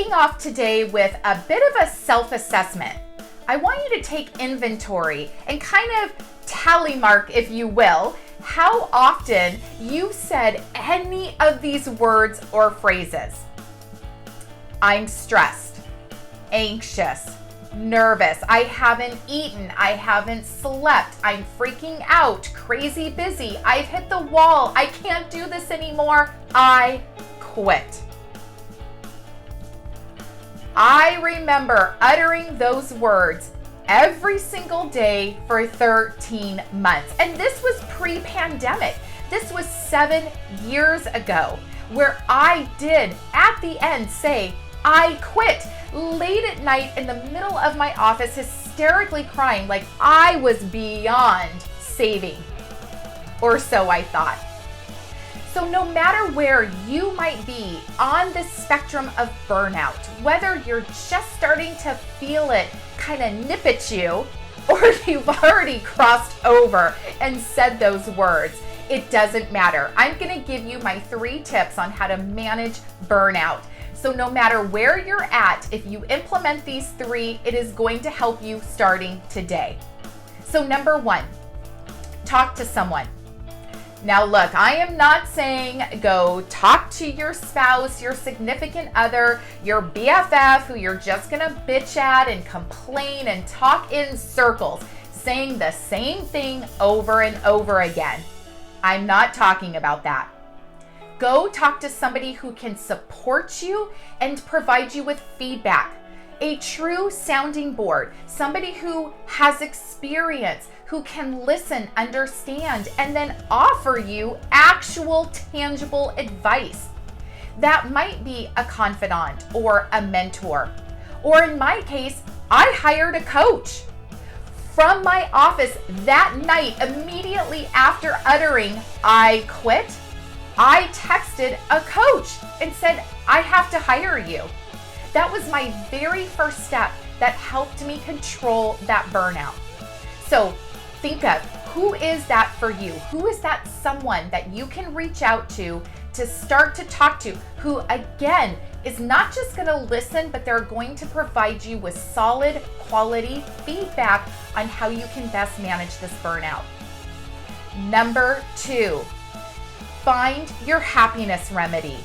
Kicking off today with a bit of a self-assessment. I want you to take inventory and kind of tally mark, if you will, how often you've said any of these words or phrases. I'm stressed, anxious, nervous, I haven't eaten, I haven't slept, I'm freaking out, crazy busy, I've hit the wall, I can't do this anymore, I quit. I remember uttering those words every single day for 13 months. And this was pre-pandemic. This was 7 years ago, where I did at the end say, I quit, late at night in the middle of my office, hysterically crying like I was beyond saving, or so I thought. So no matter where you might be on the spectrum of burnout, whether you're just starting to feel it kind of nip at you, or you've already crossed over and said those words, it doesn't matter. I'm going to give you my 3 tips on how to manage burnout. So no matter where you're at, if you implement these 3, it is going to help you starting today. So number 1, talk to someone. Now look, I am not saying go talk to your spouse, your significant other, your BFF who you're just gonna bitch at and complain and talk in circles, saying the same thing over and over again. I'm not talking about that. Go talk to somebody who can support you and provide you with feedback. A true sounding board, somebody who has experience, who can listen, understand, and then offer you actual tangible advice. That might be a confidant or a mentor. Or in my case, I hired a coach. From my office that night, immediately after uttering, I quit, I texted a coach and said, I have to hire you. That was my very first step that helped me control that burnout. So think of, who is that for you? Who is that someone that you can reach out to start to talk to, who again is not just going to listen, but they're going to provide you with solid quality feedback on how you can best manage this burnout. Number 2, find your happiness remedy.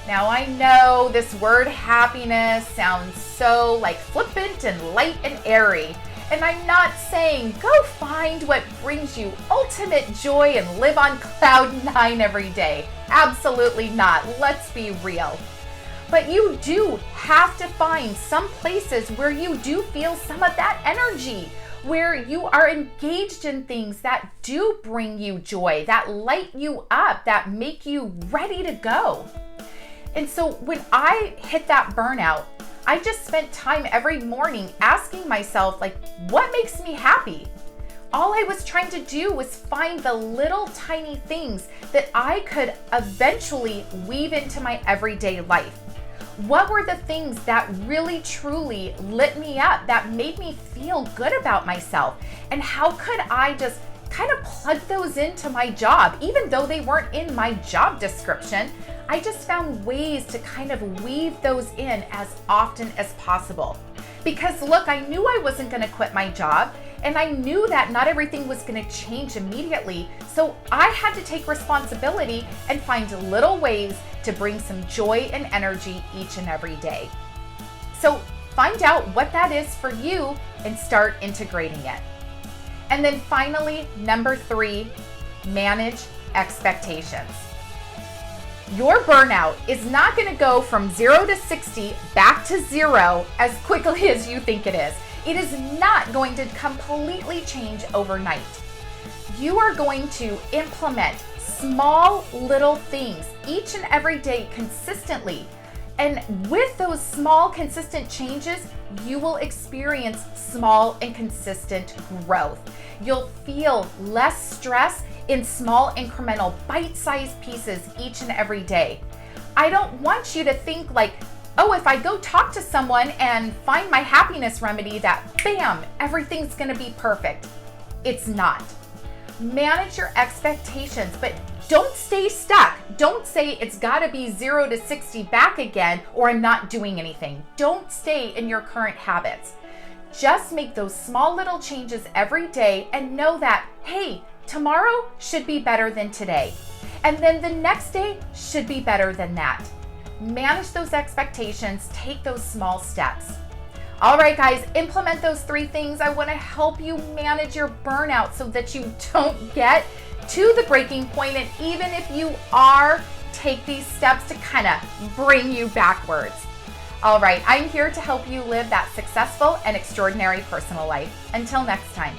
Now I know this word happiness sounds so like flippant and light and airy. And I'm not saying go find what brings you ultimate joy and live on cloud 9 every day. Absolutely not. Let's be real. But you do have to find some places where you do feel some of that energy, where you are engaged in things that do bring you joy, that light you up, that make you ready to go. And so when I hit that burnout, I just spent time every morning asking myself, like, what makes me happy? All I was trying to do was find the little tiny things that I could eventually weave into my everyday life. What were the things that really truly lit me up, that made me feel good about myself? And how could I just kind of plug those into my job? Even though they weren't in my job description, I just found ways to kind of weave those in as often as possible. Because look, I knew I wasn't going to quit my job, and I knew that not everything was going to change immediately. So I had to take responsibility and find little ways to bring some joy and energy each and every day. So find out what that is for you and start integrating it. And then finally, number 3, manage expectations. Your burnout is not going to go from 0 to 60 back to 0 as quickly as you think it is. It is not going to completely change overnight. You are going to implement small little things each and every day consistently. And with those small consistent changes, you will experience small and consistent growth. You'll feel less stress in small incremental bite-sized pieces each and every day. I don't want you to think like, oh, if I go talk to someone and find my happiness remedy, that bam, everything's gonna be perfect. It's not. Manage your expectations, but don't stay stuck. Don't say it's gotta be 0 to 60 back again, or I'm not doing anything. Don't stay in your current habits. Just make those small little changes every day and know that, hey, tomorrow should be better than today. And then the next day should be better than that. Manage those expectations, take those small steps. All right, guys, implement those 3 things. I want to help you manage your burnout so that you don't get to the breaking point. And even if you are, take these steps to kind of bring you backwards. All right, I'm here to help you live that successful and extraordinary personal life. Until next time.